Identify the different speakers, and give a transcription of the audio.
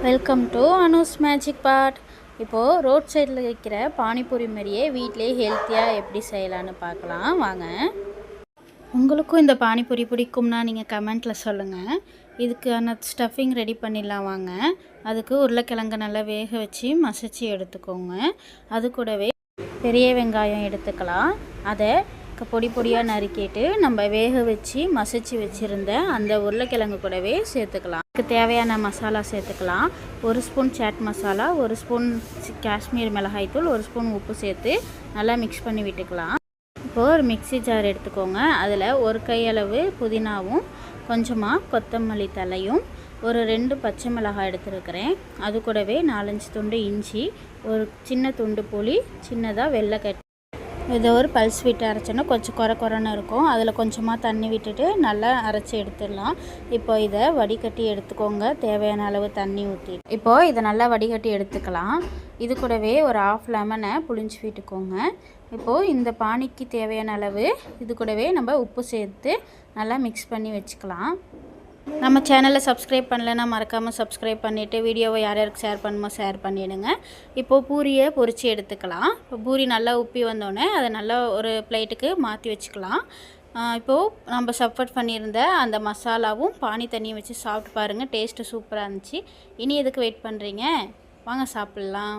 Speaker 1: Welcome to Anu's magic பாட். இப்போது road சைடில் வைக்கிற பானிபூரி மாதிரியே வீட்டிலே ஹெல்த்தியாக எப்படி செய்யலான்னு பார்க்கலாம் வாங்க. உங்களுக்கும் இந்த பானிபூரி பிடிக்கும்னா நீங்கள் கமெண்ட்டில் சொல்லுங்கள். இதுக்கான ஸ்டஃபிங் ரெடி பண்ணிடலாம் வாங்க. அதுக்கு உருளைக்கிழங்கு நல்லா வேக வச்சு மசிச்சு எடுத்துக்கோங்க. அது கூடவே பெரிய வெங்காயம் எடுத்துக்கலாம். அதை பொடி பொடியாக நறுக்கிட்டு நம்ம வேக வச்சு மசிச்சு வச்சுருந்த அந்த உருளைக்கிழங்கு கூடவே சேர்த்துக்கலாம். இதுக்கு தேவையான மசாலா சேர்த்துக்கலாம். 1 ஸ்பூன் சாட் மசாலா, 1 ஸ்பூன் காஷ்மீர் மிளகாய்த்தூள், 1 ஸ்பூன் உப்பு சேர்த்து நல்லா மிக்ஸ் பண்ணி விட்டுக்கலாம். இப்போது ஒரு மிக்ஸி ஜார் எடுத்துக்கோங்க. அதில் 1 கையளவு புதினாவும் கொஞ்சமாக கொத்தமல்லி தலையும் ஒரு 2 பச்சை மிளகாய் எடுத்துருக்கிறேன். அது கூடவே 4-5 துண்டு இஞ்சி, ஒரு சின்ன துண்டு புளி, சின்னதாக வெள்ளைக்கட்டி, இதை ஒரு பல்ஸ் விட்டு அரைச்சோன்னா கொஞ்சம் குறைன்னு இருக்கும். அதில் கொஞ்சமாக தண்ணி விட்டுட்டு நல்லா அரைச்சி எடுத்துடலாம். இப்போ இதை வடிகட்டி எடுத்துக்கோங்க. தேவையான அளவு தண்ணி ஊற்றி இப்போது இதை நல்லா வடிகட்டி எடுத்துக்கலாம். இது கூடவே ஒரு 1/2 லெமனை புளிஞ்சு விட்டுக்கோங்க. இப்போது இந்த பானிக்கு தேவையான அளவு இது கூடவே நம்ம உப்பு சேர்த்து நல்லா மிக்ஸ் பண்ணி வச்சுக்கலாம். நம்ம சேனலை சப்ஸ்கிரைப் பண்ணலைன்னா மறக்காமல் சப்ஸ்கிரைப் பண்ணிவிட்டு வீடியோவை யார் யாருக்கு ஷேர் பண்ணுமோ ஷேர் பண்ணிவிடுங்க. இப்போது பூரியை பொரித்து எடுத்துக்கலாம். இப்போ பூரி நல்லா உப்பி வந்தோடனே அதை நல்லா ஒரு பிளேட்டுக்கு மாற்றி வச்சுக்கலாம். இப்போது நம்ம சப்வர்ட் பண்ணியிருந்த அந்த மசாலாவும் பானி தண்ணியும் வச்சு சாப்பிட்டு பாருங்கள். டேஸ்ட்டு சூப்பராக இருந்துச்சு. இனி எதுக்கு வெயிட் பண்ணுறீங்க? வாங்க சாப்பிட்லாம்.